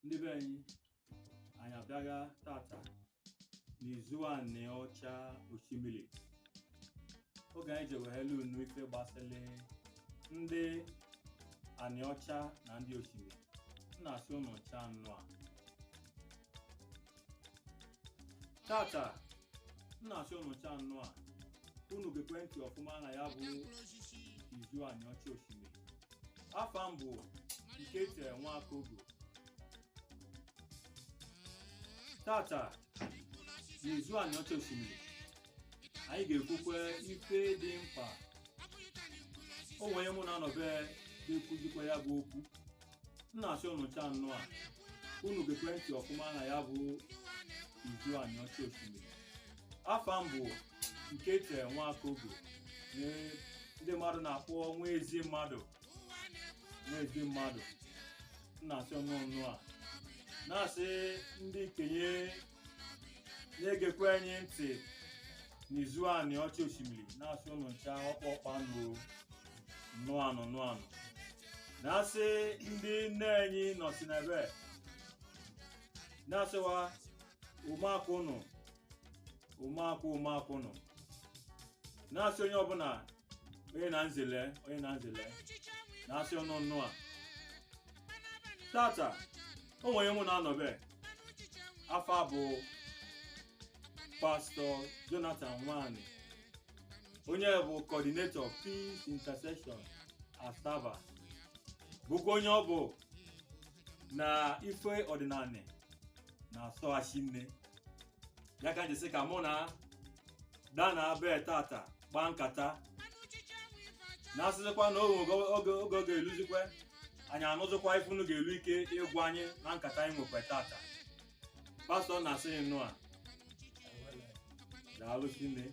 ndị be anyị abịaga tata n'izu Aniocha Oshimili. Oge anyị jewehelu unu ife gbasịrị ndị Aniocha na ndị Oshimili. Na-asị unu cha nnụ a tata, na-asị unu cha nnụ a unu gekwe ntị ọfụma na ya bụ izu Aniocha Oshimili. Afa m bụ Nwakogo. Tata n'izu Aniocha Oshimili anyị ga-ekwukwe ife dị mkpa. O nwere mụ na-anọbe ga-ekwuzikwa ya bụ okwu. Na-asị unu cha nnụ a unu gekwe ntị ọfụma na ya bụ izu Aniocha Oshimili. Afa m bụ Nwakogo. Ndị mmadụ na-akpọ nwa ezi mmadụ. Na-asị ọnụ a na-asị ndị kenye na-egekwe anyị ntị n'izu Aniocha Oshimili. Na-asị ụnụ ncha ọkpọkpa nụ anụ. Na-asị ndị nne anyị nọsi n'ebe. Na-asịwa ụmụaka ụnụ. Na-asị onye ọbụla onye na nzele. Na-asị ọnụ a tata o nwere mụ na-anọbe. Afa bụ Pastor Jonathan Nwani, onye bụ coordinator Peace Intercession Asaba, bụkwa onye ọ bụ na ife ọdịnala na-asọghachi nne ya ka njisi ka mụ na dana be tata gbaa nkata. Na-asịzikwa na oge ga-eluzikwe anyị anụzikwa ife unu ga-elu ike ịgwa anyị na nkata anyị nwekwa tata. Pastọ na-asị nnụ a daalụ nne,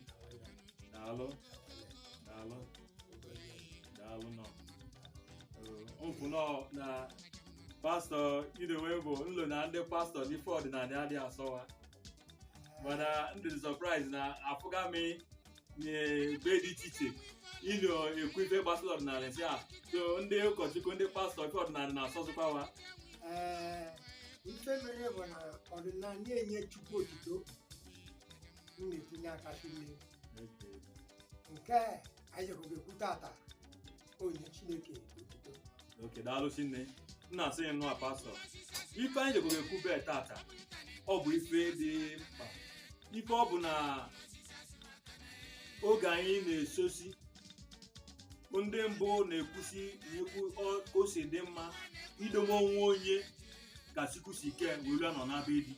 daalụ nọ mfụ nọ na pastọ idowe bụ nlo na ndị pastọ n'ife ọdịnala adịghị asọwa, mana ndị dị surprise na afụga m n'ebe dị iche iche ilo ekwu ife gbasara ọdịnala si a so ndị ụkọchukwu ndị pastọ ife ọdịnala na-asọzụkwa wa. Ife mere bụ na ọdịnala na-enye Chukwu otito na-etinye aka nne nke anyị ga-ekwu tata onye Chineke otito. Oke, daalụ nne. Nna asị nnụ a pastọ ife anyị ga-ekwu be tata ọ bụ ife dị mkpa. Ife ọ bụ na oge anyị na-esosi ndị mbụ na-ekwusi n'ekwu o si dị mma idobe onwe onye ka Chukwu si ike welu nọ na be di.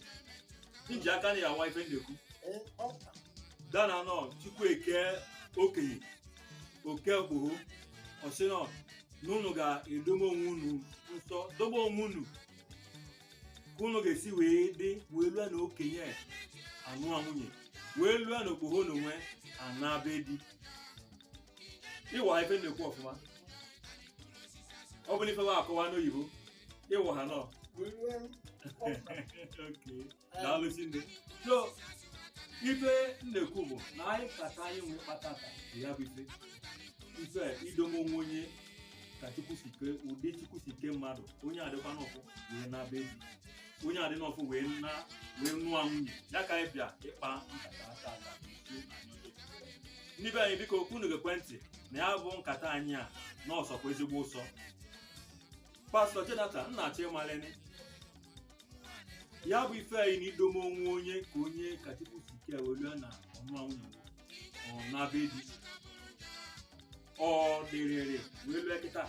Iji aka na ya awa ife na-ekwu dana nọ Chukwu eke okenye oke okpohu ọsị nọ na unu ga-edobe onwe unu nsọ, dobe onwe unu ka unu ga-esi wee dị wee lụọ na okenye anụ nwunye wee lụọ na okpoho na onwe ana be di. Ịwa ife na-ekwu ọfụma ọ bụ n'ife wa akọwa n'oyibo ịwa ha nọ. Daalụ nne. So ife na-ekwu bụ na anyị kata anyị nwee kpatata ya bụ ife idobe onwe onye ka Chukwu si kee ụdị Chukwu si kee mmadụ. Onye adịkwa n'ọfụ wee na be di, onye adị n'ọfụ wee nụọ nwunye ya ka anyị bịa ịkpa nkata tata. Ndị be anyị biko unu gekwe ntị na ya bụ nkata anyị a na ọsọkwa ezigbo ụsọ. Pastọ Jonathan na-achọ ịmalene ya bụ ife anyị na idome onwe onye ka onye ka Chukwu si ike welu na ọnụa nwunye ọ na be di. Ọ dịrịrị wee lụọ kịta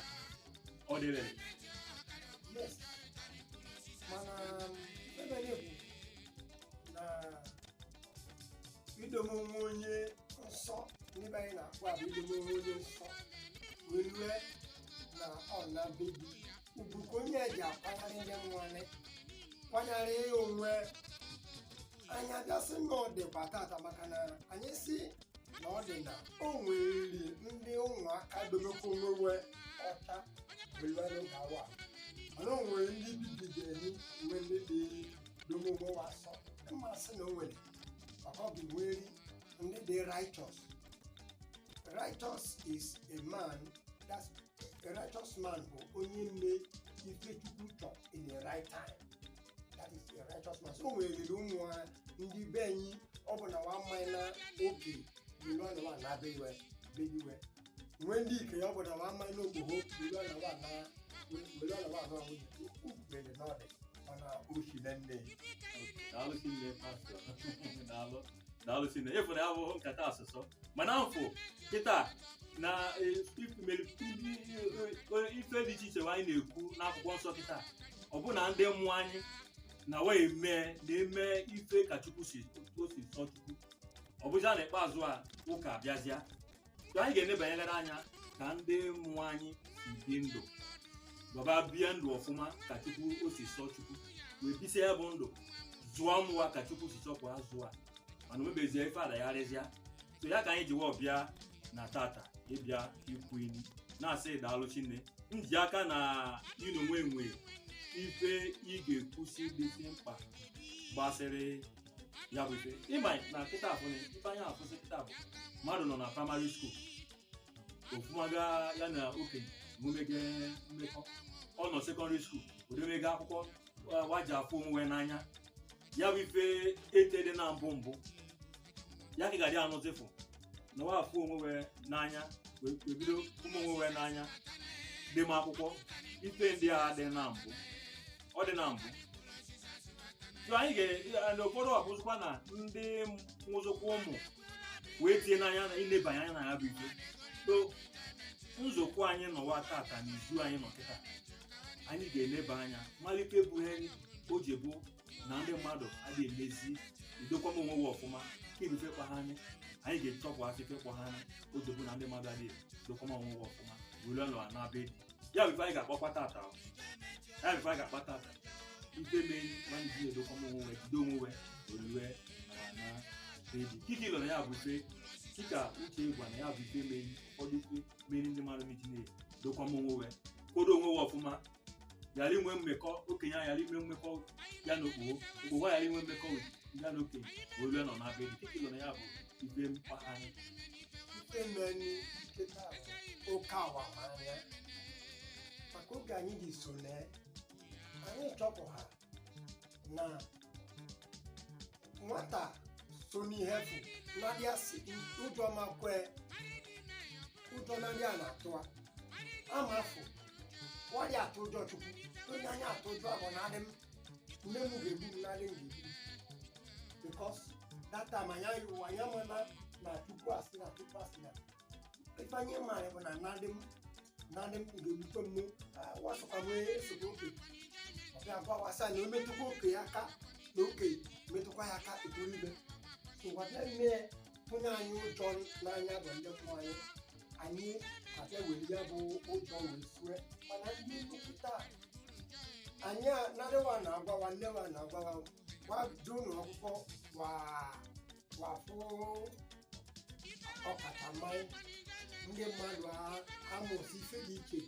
ọ dịrịrị. Mana ebe bụ na idome onwe onye nsọ ndị be anyị na-akpọ abụ idome onwe onye nsọ wee lụọ na ọ na be di. Ugwu ka onye ji akwanyere ndị nwanne kwanyere onwe anyị abịasị na ọ dịkwa tata, maka na anyị si na ọ dị na o nwere ndị ụmụaka domekwa onwe ọcha belụanụ gawa, mana o nwere ndị bibideni nwe ndị dị dome onwe wasọ. Mmasị na o nwere maka ọ bụ nweri ndị dị righteous. Righteous is a man, that's a righteous man bụ onye mme ife Chukwu chọrọ in the right time. That is a righteous man. So we ụmụ ndị be anyị ọ bụ na nwa mmanya na oge bilu na nwa na bewe nwe ndị ike ọ bụ na nwa mmanya na Okpohu bilu na nwa na nwunye mere n'ọdị mana oshile nne. Daalụ Chineke pastor. Daalụ Chineke. Efu na ya bụ nkata asụsụ mana mfụ kịta na ife dị iche iche anyị na-ekwu n'akwụkwọ nsọ kịta ọ bụ na ndị mmụọ anyị na wee na-eme ife ka Chukwu si sọ Chukwu ọ bụja na ikpeazụ a ụka abịazịa anyị ga-enebanyegara anya ka ndị mmụọ anyị si dị ndụ baba bie ndụ ọfụma ka Chukwu o si sọ Chukwu wee bisia ya bụ ndụ zụọ mmụọ ka Chukwu si chọkwa zụọ mana omebezie ife adagharịzịa so ya ka anyị ji wee bịa na tata ịbịa ikwu ini na-asị daalụ Chineke nji aka na nwe ife ị ga-ekwusi dịsị mkpa gbasịrị ya bụ ife ịma na kịta afụ ife anya afụsị kịta bụ mmadụ nọ na primary school ofumaga ya na okenye omege mmekọ ọ nọ secondary school odemega akwụkwọ waji afụ onwe n'anya ya bụ ife etede na mbụ ya ka ga-adị anụzịfụ na wa afụ onwe n'anya wee bido ụmụ onwe n'anya dị m akwụkwọ ife ndị a dị na mbụ ọ dị na mbụ so anyị ga ụfọdụ abụzụkwa na ndị nwụzụkwa ụmụ wee tie n'anya na ilebanye anya na ya bụ ife so nzukọ anyị n'ụwa tata na izu anyị nọ kịta anyị ga-eleba anya malite bụ ihe o ji bụ na ndị mmadụ adịghị emezi idokwa m onwe ọfụma ka ebife kpa ha anya anyị ga-echọpụ afịfe kpọ ha anya o ji bụ na ndị mmadụ adịghị idokwa m onwe ọfụma were nọ na be ya bụ ife anyị ga-akpọkwa tata ife mee nwanne ji edokwa m onwe jide onwe olue na bebi kiki nọ na ya bụ ife dịka uche gwa na ya bụ ife mee ụfọdụ ife mee ndị mmadụ meji na-edokwa m onwe kodo onwe ọfụma yara inwe mmekọ okenye ya yara ime mmekọ ya na Okpohu yara inwe mmekọ ya na okenye olue nọ na bebi kiki nọ na ya bụ ife mpaghara ife mmeni nkịta oke awamanya maka oge anyị ji so na anyị chọpụ ha na nwata so n'ihe bụ nadịa si ụjọ makwe ụjọ nadị a na-atụa amafụ wadị atụ ụjọ Chukwu onye anyị atụ ụjọ abụ na adị m nne m ga-egbu m nadị m ga-egbu because that time anyị amana na Chukwu asị na ife anyị mara bụ na nadị m ga-egbukwe m wasokwa m esogbo oke ọbịa gwa wasa na ometụkwa oke ya aka na oke metụkwa ya aka etoro ibe ngwabịa ime onye anyị ụjọ n'anya bụ ndị kwụ anyị abịa were ya bụ ụjọ wee sue mana ndị nkịta anyị narịwa na-agwawa nnewa na-agwawa gwajuo ụlọ akwụkwọ wafụ ọkachamara ndị mmadụ amụsị ife dị iche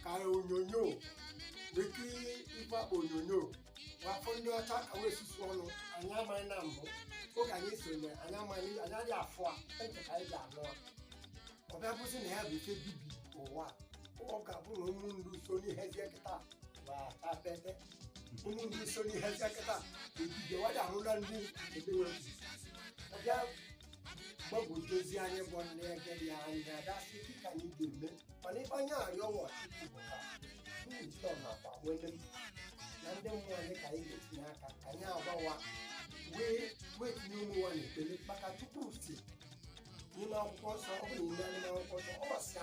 ka onyonyo wekiri ịgbakpọ onyonyo wafọ ndị ọcha ka wee susu ọnụ anyị amaghị na mbụ oge anyị sonye anyị amaghị anyị adịghị afụ a nke ka anyị ji anụ a ọbịa bụzi na ya bụ ife bibi ụwa ọ ga-abụ na ụmụ ndị so n'ihezie kịta gbapete ụmụ ndị so n'ihezie kịta ebibie wadị ahụla ndị edewe ọbịa gbagwojuzi anyị bụ nne ege ya anyị ga-adasị dịka anyị ga-eme mana ife anyị arịọwa Chukwu bụ ka ụlọ nakwa nwere na ndị mmụọ anyị ka anyị ga-etinye aka ka anyị agbawa wee tinye ụmụ nwa n'ekpere maka Chukwu si n'ime akwụkwọ nsọ ọ bụ na ime akwụkwọ nsọ ọ sị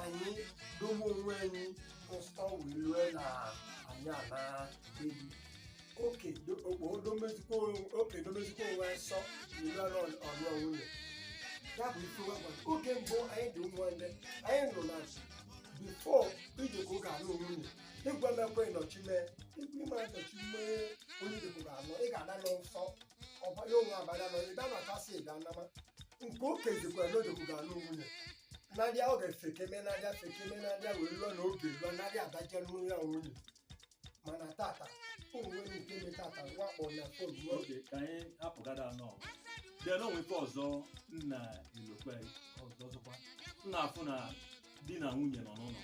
anyị dobe onwe anyị nsọ wee rue na anyị ana ebi Okpohu domezikwa onwe nsọ were ọlụọ nwunye ya bụ ife oge mbụ anyị dị ụmụnne anyị nọ na bifo ijikọ ga-alụ nwunye ịgwa mekwe nọchime ime nọchime onye ijikọ ga-alụ ị ga-ada n'nsọ ọbanye onwe abada nọ ịda na-akasị ịga nama nke oke jikwa n'ojikọ ga-alụ nwunye nadịa ọ ga-efekeme nadịa wee lụọ na oge lụọ nadịa adaje n'ụlọ ya nwunye mana tata onwe nke eme tata wakpọ na fon oge ka anyị hapụgara anọ bịa n'onwe ife ọzọ nna ilokwe ọzọkwa nna afụ na di na nwunye nọ n'ụlọ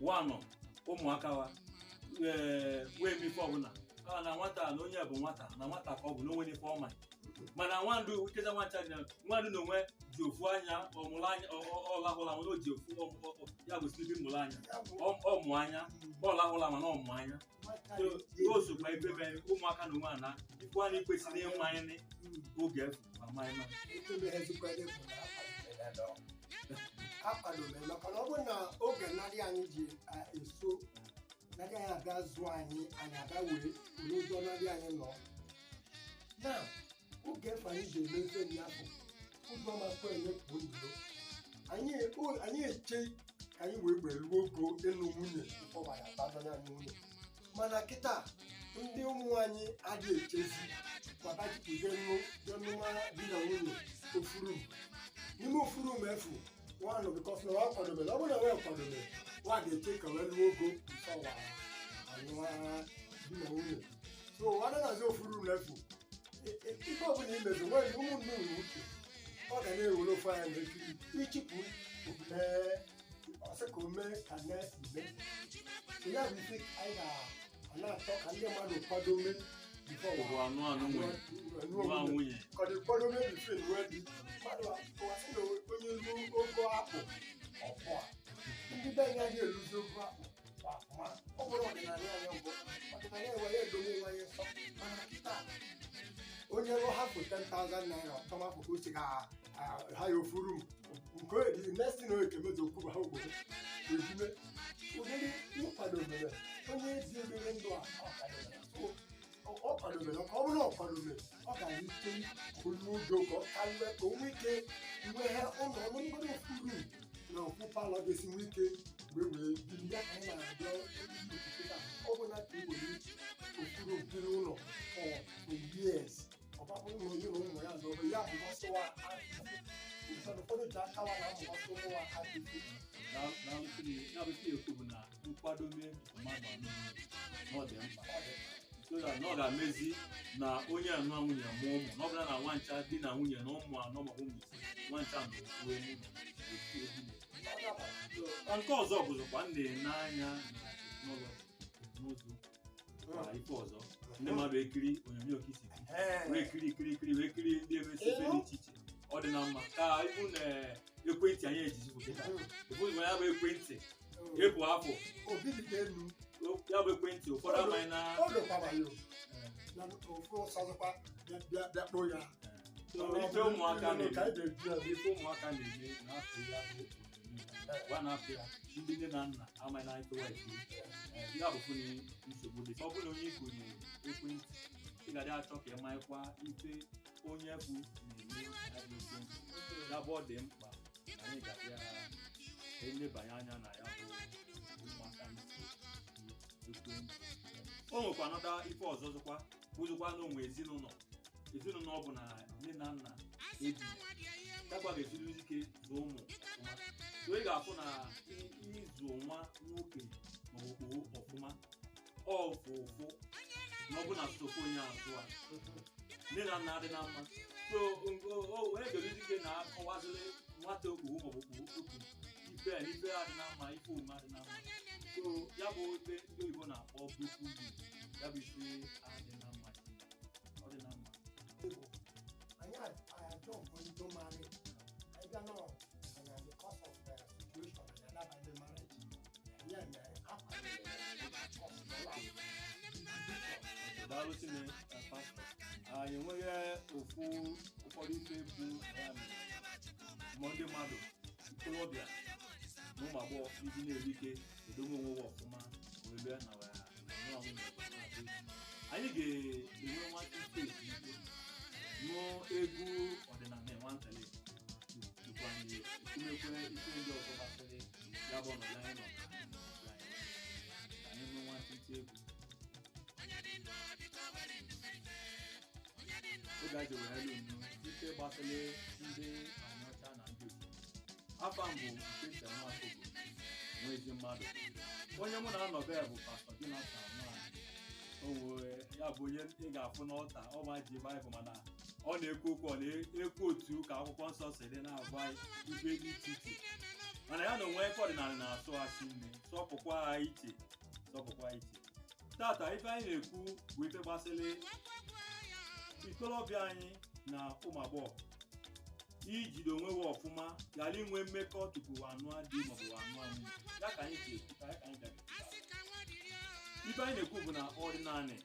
nwanọ ụmụaka wa wee mife ọbụla na nwata na onye bụ nwata na nwata ka ọ bụ na onwe n'ife ọma mana nwandụ ikeza nwancha nwandụ na onwe ji ofu anya ọmụrụ anya ọlahụla mana o ji ofu ya bụ silibi mụrụ anya ọmụ anya ọlahụla mana ọmụ anya o sokwa ebebe ụmụaka na onwe na ikwu anya ikwesịrị ịmụ anya n'oge efu amaghị akwadome maka na ọ bụrụ na oge narị anyị ji eso narị anyị abịa zụọ anyị abịa were ụzọ narị anyị nọ na oge efu anyị ji eme mfe ya bụ ụzọ makwa emepụ ndụ anyị eche ka anyị wee gberuo ogo ịlụ nwunye ọbara abadona anyị nwunye mana kịta ndị ụmụ anyị adịghị echezi gbabajipụjenụma di na nwunye ofuru n'ime ofuru m efu nwanụ bikọs na nwa kwadobere ọ bụrụ na nwa kwadobere nwa ga-eche ka wee lụọ ogo nke ọwa anụwa di na nwunye so nwanne na-azị ofuru m efu ife ọbụla imezi nwere ụmụnne ụlọ uche ọ ga na-ewere ofu anya na-ekiri ichipụ ọsị ka o mee ka nesi mee so ya bụ ife anyị na-achọ ka ndị mmadụ kwadome kwadome bife nwe dị mmadụ wasị na onye elu ogo akpụ ọkpụ a ndị be ya dị eluzi ogo akpụ ọfụma ọ bụrụ ọdịnala anya mbụ ọdịnala enwere edobe nwe anyị nsọ mana kịta onye rụ hapụ 10,000 naira ọtọmapụ ka oche ha ya ofuru m nke oyi nesti na ekemezi okwu ha obodo ejime ụdịrị ịkwadobere onye ezi obere ndụ a ọ kwadobere ka ọ bụrụ na ọ kwadobere ọ ga-arite olu ogo ka ọ karịa ka o nwee ike mgbe ha ụlọ ọnụgoro ofuru na ọkpụ palọ ga-esi nwee ike wee biri ya ka anyị na-abịa ọ bụ na ka iwere ofuru biri ụlọ for years ọbapụ ụmụ onye na ụmụ ya zọrọ ya bụ ọsọwa ụfọdụ ji akawa na ụmụ ọsọ ụmụ ha adịghị na-abụkị ekwu bụ na nkwadome mmadụ anụ ọ dị mkpa so that na ọ ga-emezi na onye anụ nwunye mụọ ụmụ na ọ bụla na nwancha di na nwunye na ụmụ anọ ma ụmụ ise nwancha na ofu nke ọzọ bụzikwa m na-ene anya n'ụlọ n'ụzọ ife ọzọ ndị mmadụ ekiri onyonyo ka isi wee kiri wee kiri ndị emesi ife dị iche iche ọ dị na mma ka ibu na ekwentị anyị ejizi pụta ụfọdụ ya bụ ekwentị ebu afọ ya bụ ekwentị ụfọdụ amaghị na ife ụmụaka na-eme na-afọ ya gwa na-afọ ya ndị nne na nna amaghị na ifewa ekiri ya bụ nsogbu dị ọ bụla onye ikwu ekwentị ị ga-adị achọ ka ị maịkwa ife onye bụ na-eme ekwentị ya bụ ọ dị mkpa anyị ga-abịa elebanye anya na ya bụ ụmụaka ekwentị o nwekwa nọda ife ọzọ bụzụkwa na onwe ezinụlọ ọ bụ na nne na nna eji takwa ga-esiri ike zụọ ụmụ ọfụma so ị ga-afụ na ịzụ nwa nwoke maọbụ ọfụma ọfụ ụfụ na ọ bụ na sokwa onye azụ a nne na nna adị na mma so onye ga-esiri ike na-akọwazili nwata okpogho maọbụ okwu ife adị na mma ife omume adị na mma so ya bụ ife ndị oyibo na-akpọ bukwu ya bụ ife adị na mma ọ dị na mma anyị ajọ bụ ndị mara anyị bịa nọ anya because of the situation and the lab and the marriage ya na daalụ Chineke pastọ anyị enweghị ụfọdụ ife bụ ma ndị mmadụ ntorobịa na ụmụ agbọghọ iji na-eri ike edobe onwe ọfụma wee bịa na anyị ga-enwe nwata steeti nụọ egwu ọdịnala nwantali bụkwa anyị ekwumekwe ife ndị ọzọ gbasịrị ya bụ ọnọdụ anyị nọ anyị nụọ nwata egwu oge anyị were elu nnu ife gbasịrị ndị Aniocha na ndị afọ mbụ nke nche nwatogo nwa ezi mmadụ onye mụ na-anọbe bụ pastọ Jonathan ya bụ onye ị ga-afụ n'ọta ọma ji baịbụl mana ọ na-ekwu okwu ọ na-ekwu otu ka akwụkwọ nsọ si dị na-agwa ife dị iche iche mana ya na onwe ife ọdịnala na-asụ asị nne sọpụkwa iche tata ife anyị na-ekwu bụ ife gbasịrị ikolobịa anyị na ụmụ agbọghọ ijide onwe ha ọfụma ghara inwe mmekọ tupu anụ dị maọbụ anụ nwunye ya ka anyị ga-ekwu ife anyị na-ekwu bụ na ọdịnala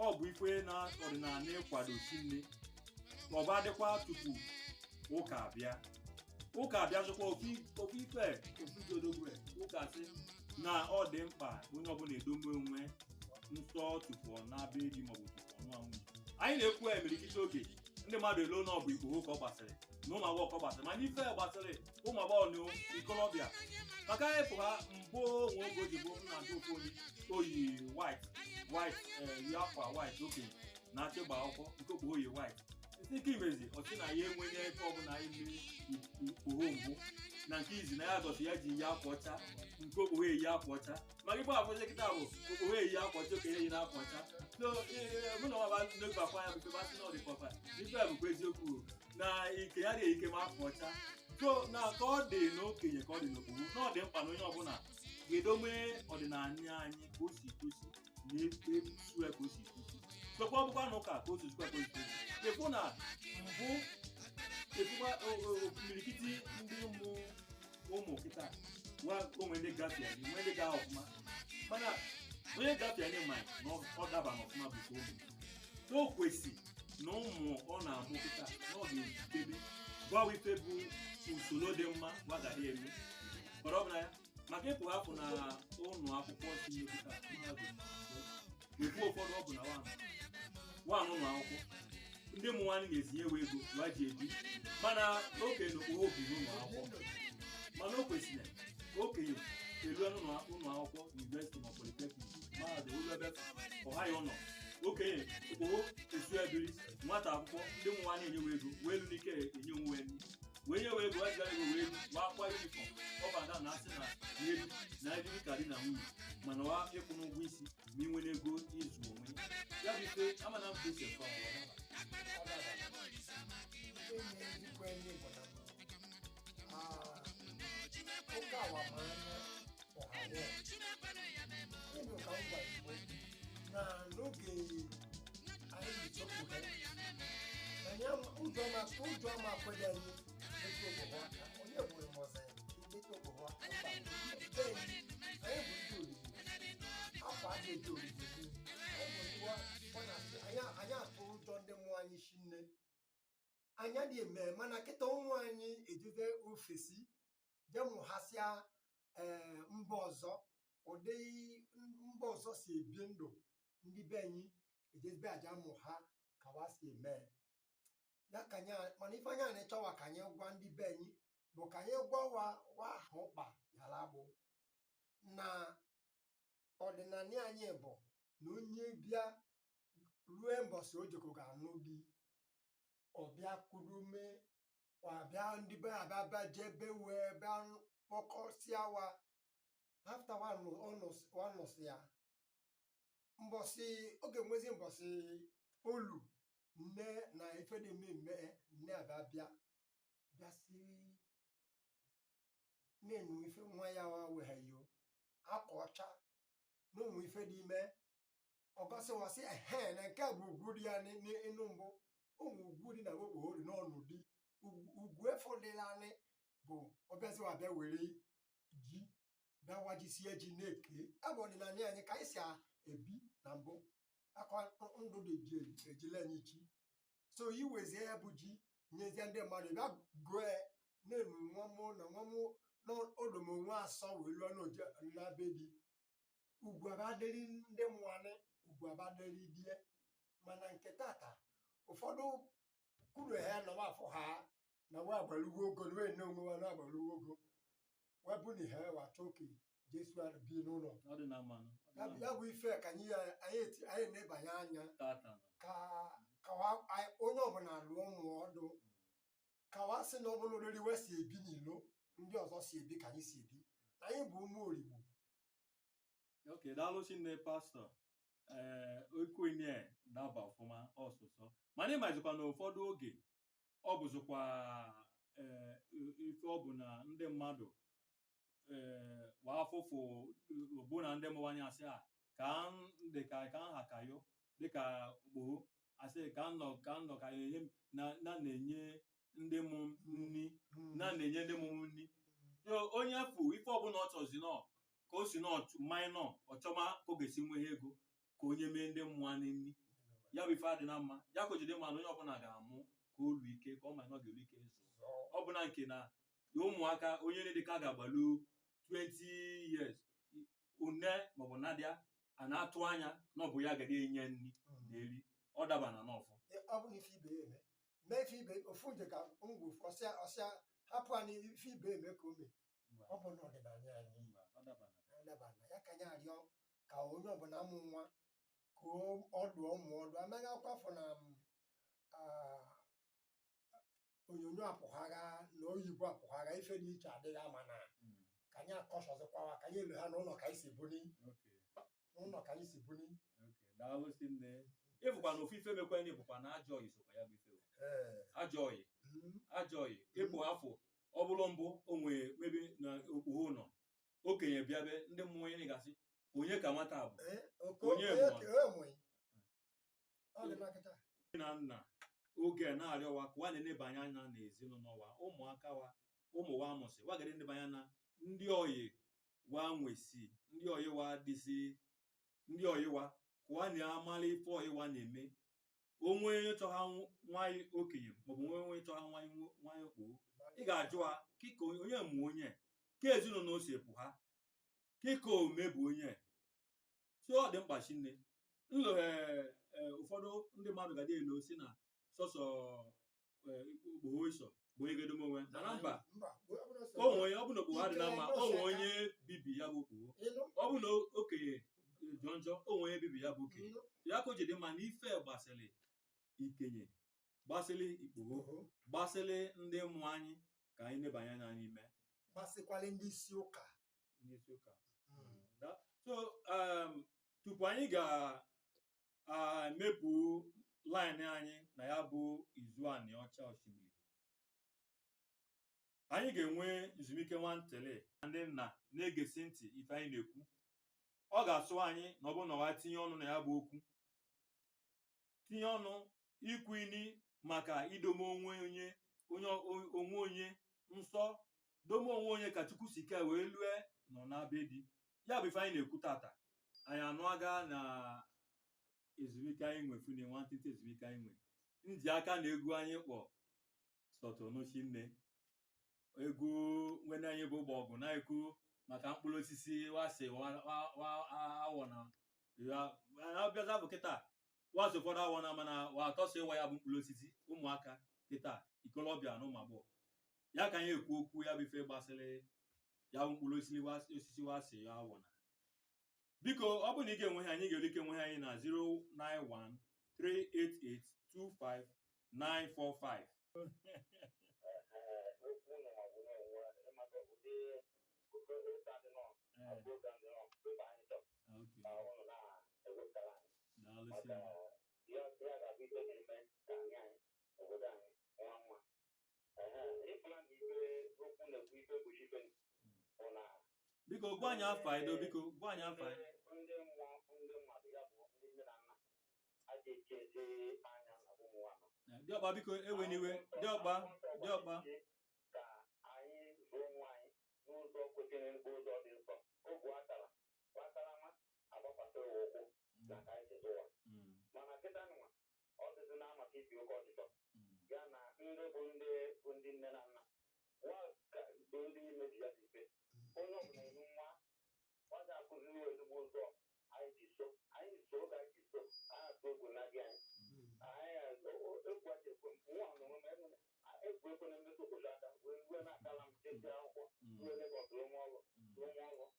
ọ bụ ife na ọdịnala ịkwado si nne ma ọ bụ adịkwa tupu ụka abịa zụkwa ofu ife ofu jodogwe ụka sị na ọ dị mkpa onye ọbụla edobe onwe nsọ tupu ọ na-abịa di maọbụ tupu ọ nụọ nwunye. Anyị na-ekwu emerikite oge ndị mmadụ elo na ọ bụ Igbo ka ọ gbasịrị na ụmụ agbọghọ ka ọ gbasịrị mana ife gbasịrị ụmụ agbọghọ na ikolobịa maka ịpụ ha mbụ nwe oge ojibo nna ndị ofu onye oyi white yi akwa white okenye na-achị gba akwụkwọ nke okpogho oyi white ike imezi ọsị na ya enwenye ebe ọbụla ime okpogho mbụ na nke izi na ya gọsi ya ji yi akwa ọcha nke okpogho eyi akwa ọcha maka igbe abụzi kịta bụ okpogho eyi akwa ọcha okenye eyi na akwa ọcha so mụ na nwaba n'oge akwa ya bụfe basị na ọdịkọfa ife bụkwa eziokwu na ike ya dị ike ma akwa ọcha so na ka ọ dị n'okenye ka ọ dị n'okpogho na ọ dị mkpa na onye ọbụla ga-edome ọdịnala anyị ka o si kwesị na-esue ka o si kwesị sokwa ọbụkwa na ụka ka o si kwesị ekwu na mbụ ekwukwa omirikiti ndị ụmụ kịta onwe ndị gafee anyị nwe ndị gaa ọfụma mana onye gafee anyị ma na ọ daba n'ọfụma bụ ka o kwesị na ụmụ ọ na-amụ kịta na ọ ga-edebe gwawa ife bụ usoro dị mma gbagara eme kọrọ ọbụla ya maka ịpụ hapụ na ụlọ akwụkwọ si kịta ekwu ụfọdụ ọ bụ na nwaanyị ụlọ akwụkwọ ndị ụmụ nwaanyị ga-ezinye ewe ego wa ji ebi mana okenye n'okporo obi n'ụlọ akwụkwọ mana o kwesịrị okenye erue n'ụlọ akwụkwọ university ma polytechnic mahadum olu ebe ọha ya ụlọ okenye okporo esu ebiri nwata akwụkwọ ndị ụmụ nwaanyị enyewe ego wee elu n'ike enye onwe elu wee nyewe ego wee zigara ego wee elu wa akwa yunifọm ọbada na asị na n'elu na eriri ka di na nwunye mana wa ịkwụ n'ụgwọ isi ma inwe n'ego ịzụ onwe ya bụ ife amana mfe esi efe n'oge anyị chọpụta ụjọ ama akwede anyị eto obodo aka onye gburu mọza eto obodo aka anyị bụ ndị oriri afọ a ga-eji oriri anyị atụ ụjọ ndị mmụọ anyị shi nne anya dị eme mana kịta ụmụ anyị ejize ofesi je mụhasịa mba ọzọ ụdị mba ọzọ si ebi ndụ ndị be anyị ejezbe aja mụ ha ka wa si eme ya ka anyị mana ife anya na-echọwa ka anyị gwa ndị be anyị bụ ka anyị gwawa wa ha ụkpa yara bụ na ọdịnala anyị bụ na onye bịa rue mbọsị ojoko ga-anụ di ọbịa kurume ọbịa ndị be abịa jebe wee bịa kpọkọsịa wa afta wanụsị ya mbọsị oge nwezi mbọsị olu nne na ife dị mmemme nne abịa bịasị na-enu ife nwa ya wegheyo akwa ọcha na ụmụ ife dị ime ọgọsịwasị ehe na nke bụ ugwu dị ya n'enu mbụ ụmụ ugwu dị na okpoghori n'ọnụ dị ugwu efo dịlanị bụ ọbịaziwa bịa were ji bịa wajisie ji na-eke abụ ọdịnala anyị ka anyị si ebi na mbụ akwa ndụ dị ejile anyị chi so iwezie ya bụ ji nyezie ndị mmadụ bịa gụọ na-enu nwamụ na nwamụ n'odomo onwe asọ wee lụọ na be di ugwu abadịrị ndị mmanị ugwu abadịrị die mana nke tata ụfọdụ kwuru ha nọwa afọ ha na wa agbalugo ogo na wee onwe wa na agbalugo ogo webụ na ihe wacha oke jesu bi n'ụlọ ya bụ ife ka anyị na-ebanye anya ka onye ọbụla lụọ ụmụ ọdụ ka wa sị na ọbụla oriri wee si ebi n'ilo ndị ọzọ si ebi ka anyị si ebi anyị bụ ụmụ origbo. Okay, daalụchi nne pastọ okwenye daba ọfụma ọsụsọ mana ịmazikwa na ụfọdụ oge ọ bụzikwa ife ọ bụ na ndị mmadụ wafụfụ bụ na ndị mụwanye asị a ka nha ka yo dịka Okpohu asị ka nọ ka enye na-enye ndị mụ nri na-enye ndị mụ nri onye fụ ife ọbụla ọ chọzi nọ ka o si mmanya nọ ọchọma ka ọ ga-esi nwee ego ka onye mee ndị mmụọ nri ya bụ ife adị na mma ya ka o jide mma na onye ọbụla ga-amụ ka olu ike ka ọ ma na ọ ga-elu ike zụ ọ bụla nke na ụmụaka onye na-edika ga-agbalu 20 years une maọbụ nadia a na-atụ anya na ọ bụ ya ga enye nri na-eri ọ dabana n'ọfụ ọ bụ ife ibe eme mee ife ibe ofu nje ka ngwu ọsịa hapụ anyị ife ibe eme ka o mee ọ bụ na ọdịnala anyị dabana ya ka anyị arịọ ka onye ọbụla amụ nwa ka ọ dụọ ụmụ ọdụ amaghị akwụkwọ afọ na onyonyo apụghara na oyibo apụghara ife dị iche adịghị ama na ka anyị akọsọzikwawa ka anyị elu ha n'ụlọ ka anyị si buni n'ụlọ ka anyị si buni ịbụkwa na ofufe mekwenye bụkwa na ajọ oyi sokwa ya bụ ife ajọ oyi ịpụ afọ ọ bụrụ mbụ onwe mebi na Okpohu nọ okenye bịabe ndị mmụọ onye gasị onye ka nwata bụ onye na nna oge na-arịọwa ka wa na-enebanye anya na ezinụlọ wa ụmụaka wa ụmụ wa amụsị wa gara enebanye anya na ndị oyi wa nwesi ndị oyi wa dịsị ndị oyi wa ka wa na-amala ife oyi wa na-eme onwe onye chọha nwanyị okenye maọbụ onwe chọha nwanyị Okpohu ị ga-ajụ ha kịka onye mụ onye ka ezinụlọ o si epụ ha kịka omebụ onye so ọ dị mkpa chinne ụfọdụ ndị mmadụ ga elu si na sọsọ Okpohu iso bụ onye ga-edome onwe mana mba onwe ọ bụ na Okpohu adị na mma onwe onye bibi ya bụ Okpohu ọ bụ na okenye jọnjọ onwe onye bibi ya bụ okenye ya ka o ji dị mma na ife gbasịrị ikenye gbasịrị Okpohu gbasịrị ndị mmụọ anyị ka anyị nebanye anya n'ime gbasịkwala ndị isi ụka so tupu anyị ga-emepụ line anyị na ya bụ izu Aniocha Oshimili anyị ga-enwe ezumike nwantele ndị nna na-egesi ntị ife anyị na-ekwu ọ ga-asụ anyị na ọ bụrụ na wa tinye ọnụ na ya bụ okwu tinye ọnụ ikwu ini maka idome onwe onye nsọ dome onwe onye ka Chukwu si ke wee lue nọ na be di ya bụ ife anyị na-ekwu tata anyị anụ aga na ezumike anyị nwefu na nwantịntị ezumike anyị nwe nji aka na egwu anyị kpọ sọtọnochinne egwu nwere anyị bụ ọgụ na-ekwu maka mkpụrụ osisi wasị awọ na abịaza bụ kịta wasị ụfọdụ awọ na mana wa atọsọ ịwa ya bụ mkpụrụ osisi ụmụaka kịta ikolobịa na ụmụ agbọghọ ya ka anyị ekwu okwu ya bụ ife gbasịrị ya bụ mkpụrụ osisi wasị ya awọ na biko ọ bụ na ị ga-enwe ha anyị ga-ere ike enwe ha anyị na 09138825945 biko gwa anyị afa edo biko gwa anyị afa diọkpa biko ewe n'iwe diọkpa ka anyị zụọ nwanyị n'ụzọ kwesịrị ụzọ dị nsọ oge wakarama agbakwasịrị ụkwụ na ka anyị zụwa mana kịta nwa ọ dịzi na amaka ibi oke ọchịchọ ya na ndị bụ ndị nne na nna nwa bụ ndị imebi ya ife onye ọbụla enu nwa ọ ga-akụziri ezigbo ụzọ anyị ji so ka anyị ji so anyị atụ egwu na gị anyị egwu aja ekwe nwa n'onwe m egwu ekwe na mmetụ obodo aka wee rue na akala m jesi akwụkwọ ruo Legọs rụọ ọrụ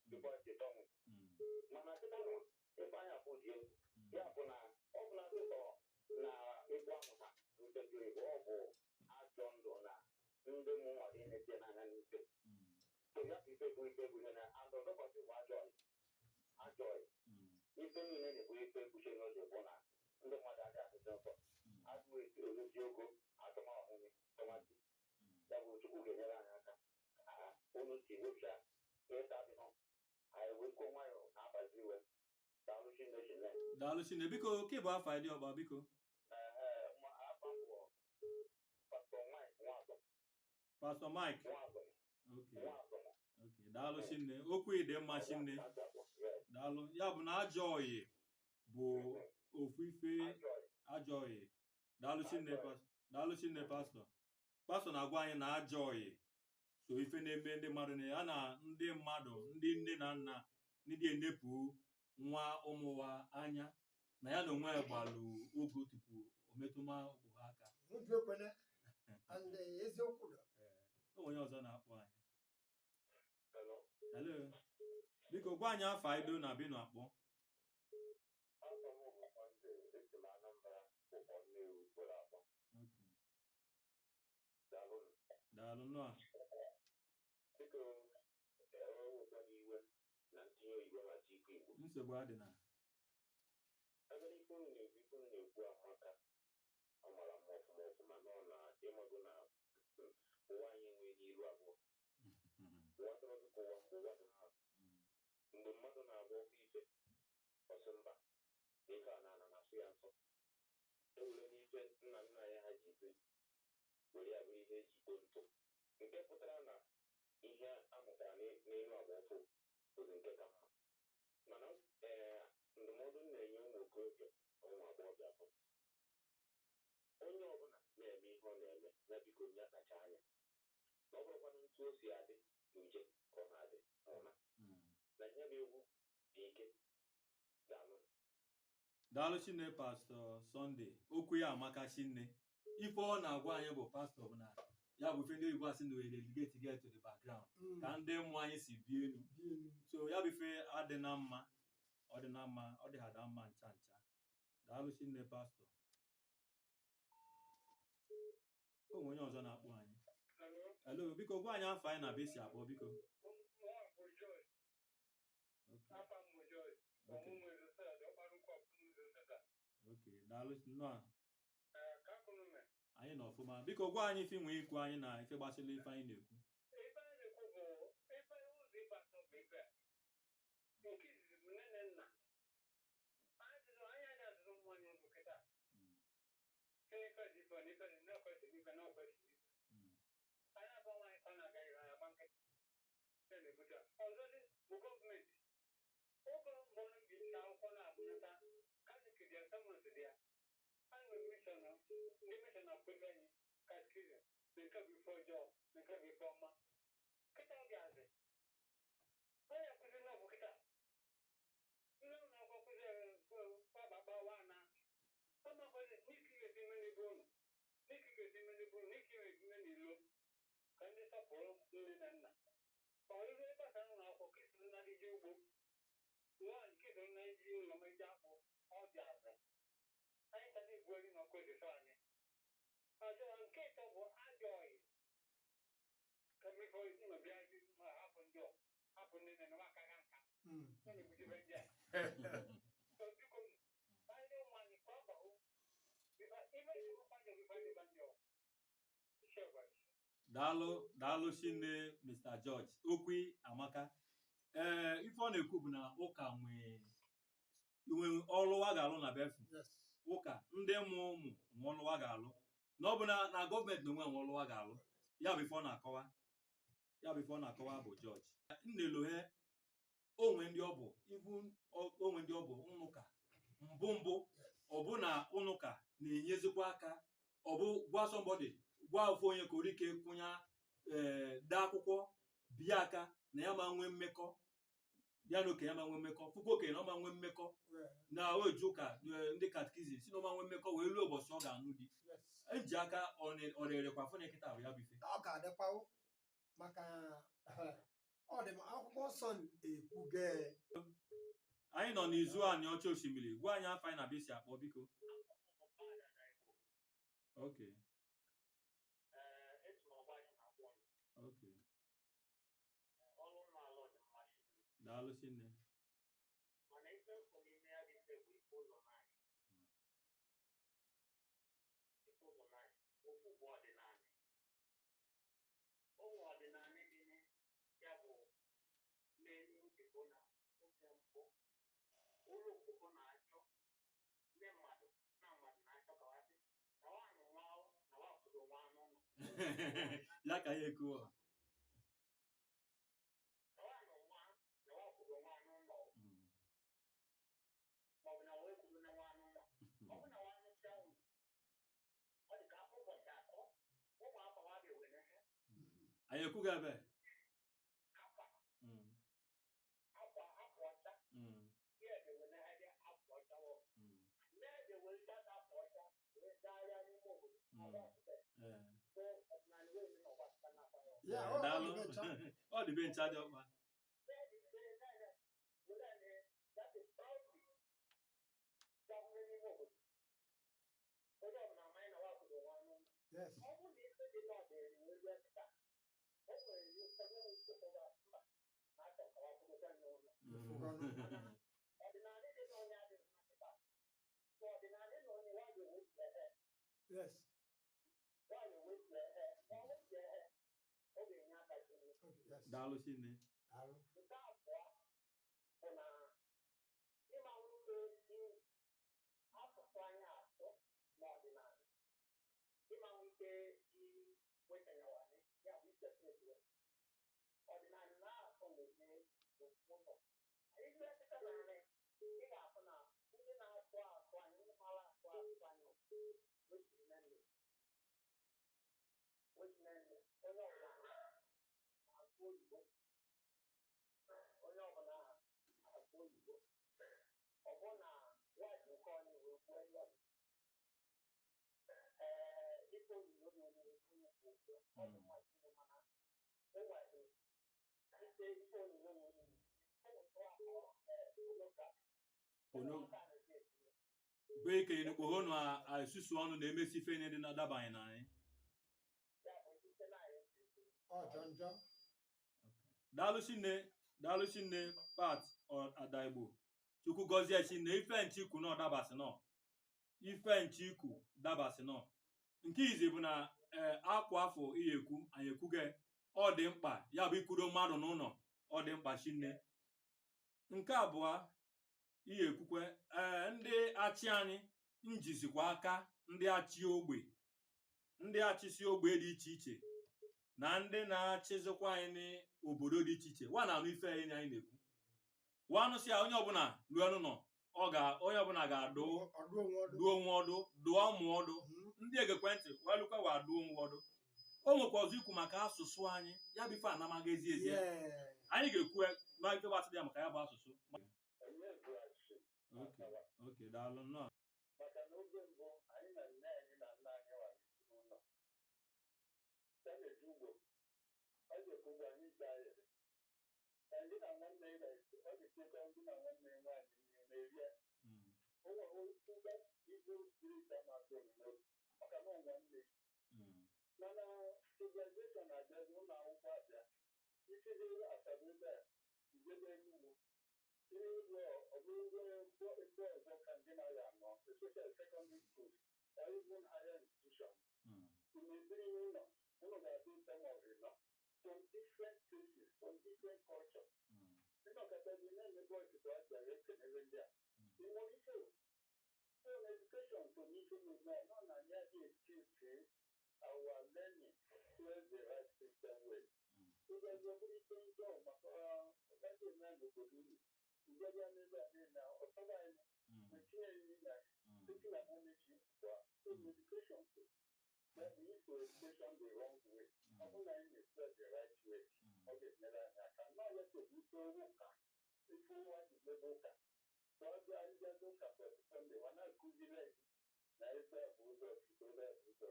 dịkwa cheta nwe mana kịta nwa ebe anyị afụ dị egwu ya bụ na ọ bụ na dịtọ na egwu amụta rutejuru ọ bụ ajọ ndụ na ndị mụnwa dị na-eche n'anya n'ife so ya bụ ife bụ ife egwuche na adọdọkwasị bụ ajọ ife niile na-ebu ife egwuche n'oge bụ na ndị mmadụ adị adịzi nsọ adụ ezi ogo atụmahụhụ tọmati ya bụ Chukwu ga-enyere anyị aka unu si wepụcha ịta dị nọ anyị wekwo nwayọ na-abazi iwe daalụ Chineke daalụ Chineke biko ke bụ afọ dị ọba biko afọ mbụ Pastor Mike okay daalụ Chineke okwu ide mma Chineke daalụ ya bụ na ajọ oyi bụ ofu ife ajọ oyi daalụ Chineke Pastor na-agwa anyị na ajọ oyi so ife na-eme ndị mmadụ na ya na ndị mmadụ ndị nne na nna ndị enepụ nwa ụmụwa anya na ya na onwe ya gbalụ ogo tupu o metụma ụkwụ ha aka onye ọzọ na-akpọ anyị hello biko gwa anyị afọ ido na bino akpọ daalụ nnọọ nsogbu adịna ebe ife unu na-ekwu amaka amara m ọfụma nọ na ịmago na ụwa anyị enweghị iru abụọ ụwa tọrọ dịka ụwa mbụ ụwa dị mma mgbe mmadụ na-agba ọkụ ife ọsị mba n'ife a na-asụ ya nsọ ewere n'ife nna nna ya ha ji ife were ya bụrụ ihe eji kpo ntụ nke pụtara na ihe amụtara n'elu agba ọfụ bụzi nke ka mma mana ndụmọdụ m na-enye ụmụ okorobịa na ụmụ agbọghọbịa bụ onye ọbụla na-eme ihe ọ na-eme ya biko nye akacha anya na ọ bụrụkwana ntu o si adị n'uche ka ọ na-adị ọma na nye m egwu dị ike daalụ Chineke Pastor Sunday okwu ya amaka Chineke ife ọ na-agwa anyị bụ pastọ bụ na ya bụ ife ndị oyibo asị na were relegate get to the background ka ndị mmụọ anyị si bie elu so ya bụ ife adị na mma ọ dị na mma ọ dị ha da mma ncha ncha daalụ Chineke pastọ onwe onye ọzọ na-akpọ anyị hello biko gwa anyị afọ anyị na besi akpọ biko okay daalụ nnọọ anyị nọ ọfụma biko gwa anyị ife nwee ikwu anyị na ife gbasịla ife anyị na-ekwu daalụ Chineke Mr. George okwu amaka ife ọ na-ekwu bụ na ụka nwe ọlụwa ga-alụ na befu ụka ndị mụ ụmụ nwe ọlụwa ga-alụ na ọ bụ na gọọmenti na onwe nwe ọlụwa ga-alụ ya bụ ife ọ na-akọwa bụ George nneloghe onwe ndị ọ bụ ụnụka mbụ ọ bụ na ụnụka na-enyezikwa aka ọ bụ gwa somebody gwa ofu onye ka ori ike kwụnya dee akwụkwọ bịa aka na ya ma nwee mmekọ ya na oke ya ma nwee mmekọ fụkwa okenye na ọ ma nwee mmekọ na oji ụka ndị katikizim si na ọ ma nwee mmekọ wee ruo ụbọchị ọ ga-anụ di eji aka ọ na-erekwa fụ na nkịta bụ ya bụ ife ọ ga-adịkwa maka ọ dị m akwụkwọ nsọ ekwuge anyị nọ n'izu Aniocha Oshimili gwa anyị afọ anyị na bisi akpọ biko okay daalụ Chineke ya ka ya ekuo anyị ekwughị ebe daalụ ọ dị be ncha dị ọkpa Yes. Yes. daalụ sine bụ ike n'okporo na asusu ọnụ na-emesi ife nye dị na-adabaghị na anyị daalụ shinne pat adaigbo chukwu gọzie shinne ife nchikwu na ọdabasị nọ ife nchikwu dabasị nọ nke izi bụ na akwa afọ ihe ekwu anyị ekwuge ọ dị mkpa ya bụ ikwudo mmadụ n'ụlọ ọ dị mkpa shinne nke abụọ ihe ekwukwe ndị achị anyị njizikwa aka ndị achị ogbe ndị achịsi ogbe dị iche iche na ndị na-achịzikwa anyị n'obodo dị iche iche wa na anụ ife anyị na-ekwu wanụsị ya onye ọbụla ruo nọ onye ọbụla ga-adụ duo onwe ọdụ dụọ ụmụ ọdụ ndị egekwentị walụkwa wa duo onwe ọdụ o nwekwa ọzọ ikwu maka asụsụ anyị ya bụ ife anamaghị ezi ezi anyị ga-ekwu na ife gbasara ya maka ya bụ asụsụ Okay, daalụ nnọọ maka na oge mbụ anyị na nne anyị na nna anyị nwara n'ụlọ na-eji ugbo ọ ga-ekwu ugbo anyị ike ayịrị ndị na nwanne ya ọ ga-etekọ ndị na nwanne ya nwaanyị na-eri ya o nwere ugbo ibu spirit amasị omume maka na nwanne mana civilization abịazi ụlọ akwụkwọ abịa ichiziri asadebe ujebe n'ugbo especially secondary schools or even higher institutions. In the beginning, some of it from different places, from different cultures. You know, because the name is going to go direct and even there. You know, so education to me is not an excuse our learning towards the right system way. Because everything goes, that's the man who could do it. Ìjọba nígbà ní ìlà ọ̀tọ́gbà ẹni ìtí ẹ̀yìn ìlà títí àwọn méjì wà so education too but we use for education the wrong way ọdún náà yìí spread the right way ọdún ìnira ní àká náà lẹ́tọ̀ bí tó owó kà ifú wá ní gbogbo kà tó ọjọ́ ayélujára tó kà pọ̀ sí sunday wọn náà kú sílẹ̀ yìí náà ẹgbẹ́ àbúrò ìgbẹ́ àbúrò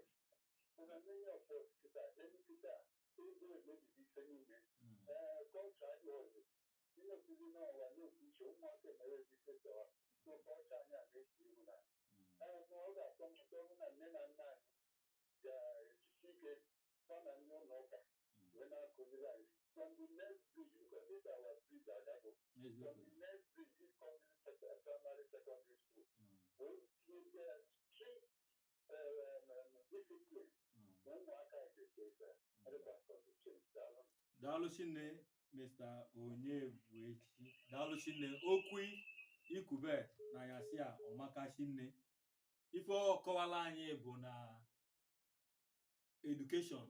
ọ̀nà many of us títà ẹni títà égbé ìlódì bí sẹ́yìn mi culture ayọ̀ọ̀dẹ̀ nínú ìpínlẹ̀ náà wà ní òkúṣe ó mọ̀ ọ́sẹ̀ mẹ́rẹ̀ bí sẹ́sẹ̀ wa tó culture ní àgbẹ̀sí ìlú náà ẹ̀ẹ́dùn ọ̀gá àtọ́mọdé náà nínú náà ní ìjà ìṣíkè fọ́nà ní ọ̀nà ọ̀gá when I could realize from the next bridge because this is our bridge Agabo from the next bridge this comes primary secondary school with the strict discipline when worker is everybody can be changed down. Daalụ Chinne Mr. Onyebuechi daalụ Chinne okwu ikwube na yasị a ọmaka Chinne ife ọ kọwala anyị bụ na education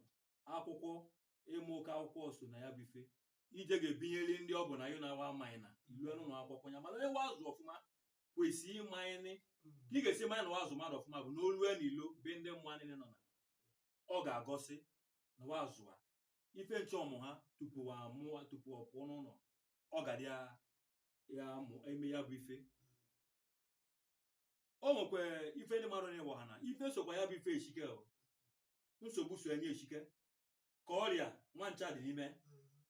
akwụkwọ ịmụ ụka akwụkwọ so na ya bụ ife ije ga-ebinyere ndị ọ bụ na na-awa amaghị na ilu n'ụlọ akwụkwọ ya mana ịwa azụ ọfụma kwesịrị ịmanye ka ị ga-esi manye na wa azụ mmadụ ọfụma bụ n'olu na ilo be ndị mmụọ niile nọ na ọ ga-agọsị na wa azụa ife nche ọmụ ha tupu ọ pụọ n'ụlọ ọ ga ya eme ya bụ ife o nwekwa ife ndị mmadụ na-ewe ha na ife sokwa ya bụ ife eshike nsogbu so enye eshike ka ọrịa nwa ncha dị n'ime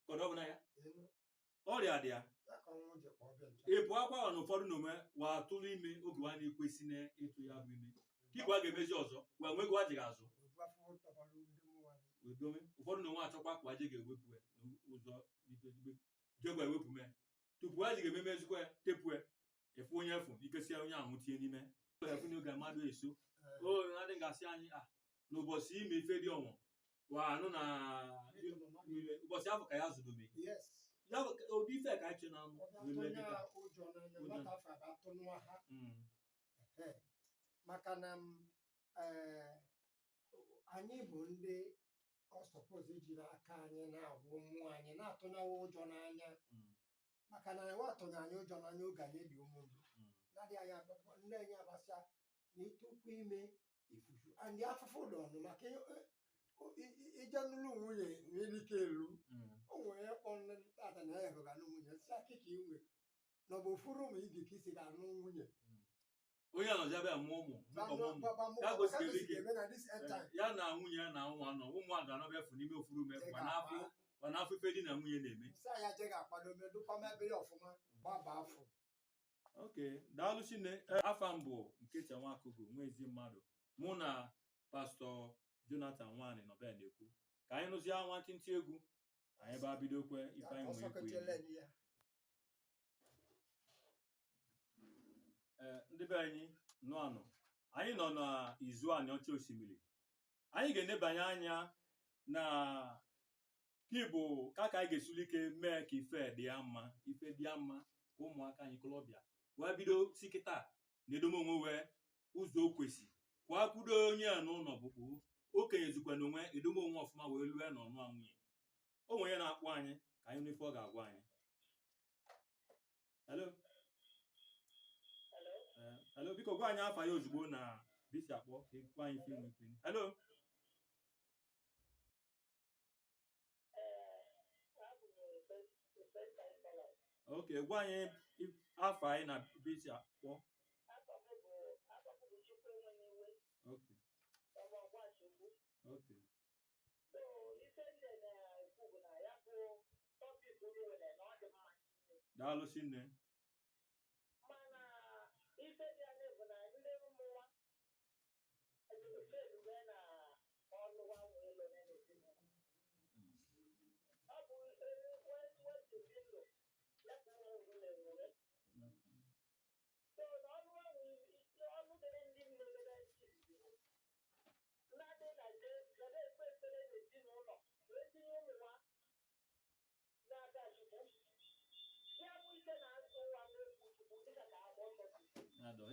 ka ọ bụ na ya ọrịa dị ya ịpụ akwa na ụfọdụ na onwe wa atụrụ ime oge wa na-ekwesị na ịtụ ya bụ ime ka igwe a ga-emezi ọzọ wa nwego wa jighị azụ ụfọdụ na onwe achọkwa ka waje ga-ewepụ ụzọ jegwa ewepụ me tupu a ji ga-ememezikwa ya tepụ efu onye efu ikesi onye ahụ tie n'ime efu n'oge mmadụ eso adị gasị anyị n'ụbọchị ime ife dị ọnwụ wa anụ na ụbọchị afọ ka ya zụdome ya ụdị ife ka anyị che na maka na anyị bụ ndị ọ sọpọzụ ejiri aka anyị na-agwụ mmụọ anyị na-atụnyawa ụjọ n'anya maka na enwe atụnya anyị ụjọ n'anya oge anyị dị ụmụndụ na-adịghị anyị agbapụ nne anyị agbasịa na ịtụkwu ime ifufu ndị afụfụ dị ọnụ maka ije nụrụ nwunye nwere ike elu o nwere kpọ nne tata na ya ga-anụ nwunye si akịka inwe na ọ bụ ofuru ụmụ ige ka isi ga-anụ nwunye onye anọziabịa mụọ ụmụ ya na nwunye ya na nwa nọ ụmụada anọbịafụ n'ime ofuru mefu mana afọ ife di na nwunye na-eme oke daalụ Chine afa mbụ Nkechi Nwakugwu nwa ezi mmadụ mụ na pastọ Jonathan Nwani nọbe na-ekwu ka anyị nụzie nwantịntị egwu anyị ba bidokwe ife anyị nwee ekwe ndị be anyị anyị nọ n'izu Aniocha Oshimili anyị ga-enebanye anya na Igbo ka anyị ga-esuli ike mee ka ife dị ya mma ka ụmụaka anyị kolobịa wee bido si kịta na edobe onwe wee ụzọ o kwesị kwa kwudo onye a n'ụlọ bụkpo okenye zikwa n'onwe edobe onwe ọfụma wee lue na ọnụ nwunye o nwere onye na-akpọ anyị ka anyị n'ife ọ ga-agwa anyị hello biko gwa anyị afa ya ozugbo na bisi akpọ ka ekwu anyị ife nwe kwen hello ok gwa anyị afa anyị na bisi akpọ ok daalụ Chine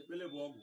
ekpele bụ ọgwụ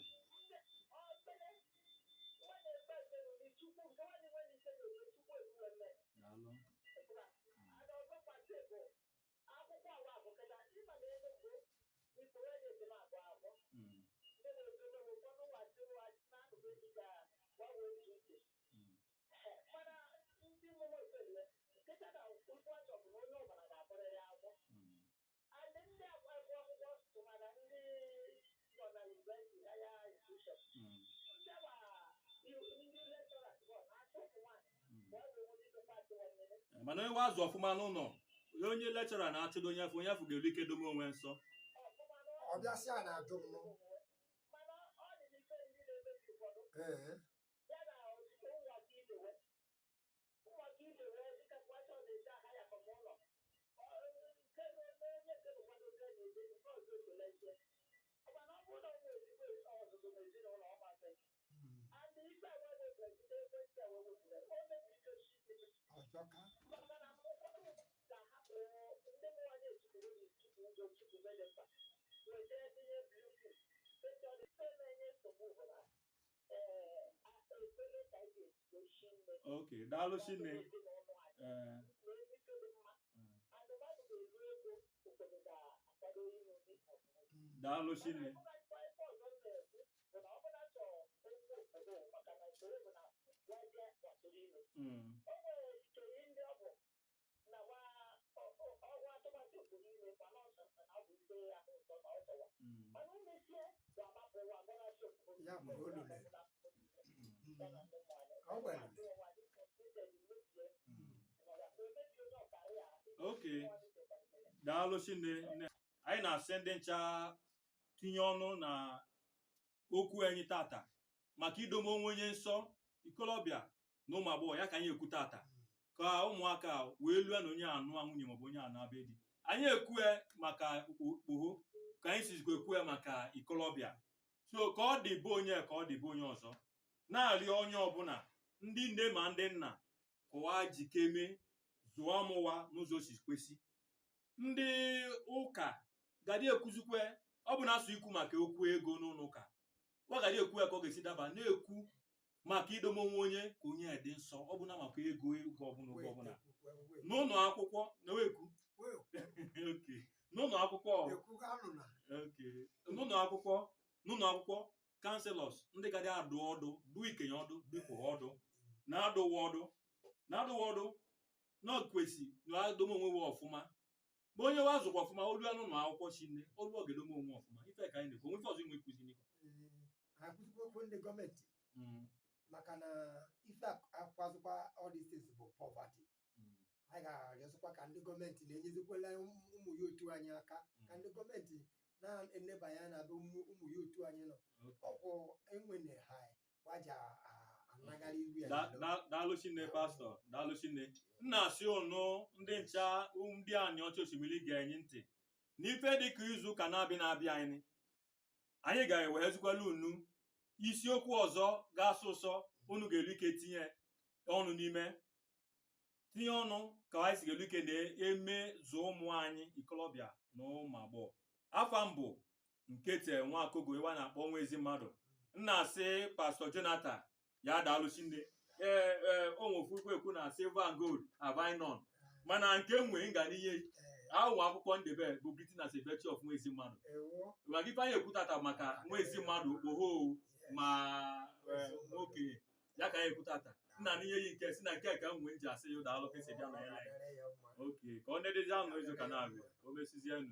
mana onye azụ ọfụma n'ụlọ onye lechọra na-achụdo onye afọ ga-eru ike dobe onwe nsọ Okay, daalụ Chinne. Daalụ Chinne. Okay, daalụ Chinne. Anyị na-asị ndị ncha tinye ọnụ na okwu anyị tata maka idobe onwe onye nsọ ikolobịa na ụmụ agbọghọ ya ka anyị ekwu tata ka ụmụaka wee lue na onye anụ nwunye maọbụ onye anụ be di. Anyị ekwue maka okpogho ka anyị sizikwa ekwue maka ikolobịa. So ka ọ dị be onye ka ọ dị be onye ọzọ na-arịọ onye ọbụla ndị nne ma ndị nna kụwa jikeme zụọ mụwa n'ụzọ si kwesị. Ndị ụka gadị ekwuzikwe ọ bụ na asụ ikwu maka okwu ego n'ụlọ ụka ọ gadị ekwu ya ka ọ ga-esi daba na-ekwu maka idobe onwe onye ka onye dị nsọ ọ bụ na maka ego ọbụla oge ọbụla n'ụlọ akwụkwọ na-ekwu n'ụlọ akwụkwọ n'ụlọ akwụkwọ kanselọs ndị gadị adụ ọdụ du ikenye ọdụ dịkwụrụ ọdụ na-adụwa ọdụ na kwesị na adome onwe we ọfụma ma onye wa zụkwa ọfụma olu anụ na akwụkwọ Chinne olu ọ ga-edome onwe ọfụma ife ka anyị na-ekwu onwe ife ọzọ inwe ikuzi n'ikọ akụzikwa ndị gọọmenti maka na ife akwazikwa all these things bụ poverty. Anyị ga-arịọzikwa ka ndị gọọmenti na-enyezikwala ụmụ ya otu anyị aka ka ndị gọọmenti na-enebanye anya na ụmụ ya otu anyị nọ ọkwụ enwene ha waja anagara iwu ya. Daalụ Chinne pastọ, daalụ Chinne. Nna asị ụnụ ndị ncha ndị Aniocha Oshimili ga-enye ntị n'ife dịka izu ụka na-abịa anyị ga-eweghezikwala unu isiokwu ọzọ ga-asụ ụsọ unu ga-elu ike tinye ọnụ ka anyị si ga-elu ike na-eme zụọ ụmụ anyị ikolobịa na ụmụ agbọghọ. Afa mbụ Nkete Nwakogo ebe a na-akpọ nwa ezi mmadụ. Nna asị pastọ Jonathan ya daalụ Chinne. Onwefu ekwu na silver and gold have I none, mana nke nwee nga n'ihe ahụ akwụkwọ ndebe bụ Britain as a virtue of nwa ezi mmadụ. Maka ife anyị ekwutata maka nwa ezi mmadụ okpogho ma nwoke ya ka anyị ekwutata nna n'ihe yi nke si na nke ka m nwee ji asị ya daalụ ka esi bịa na ya. Oke ka ọ nedezi anụ izu ka na-abịa o mesizienụ.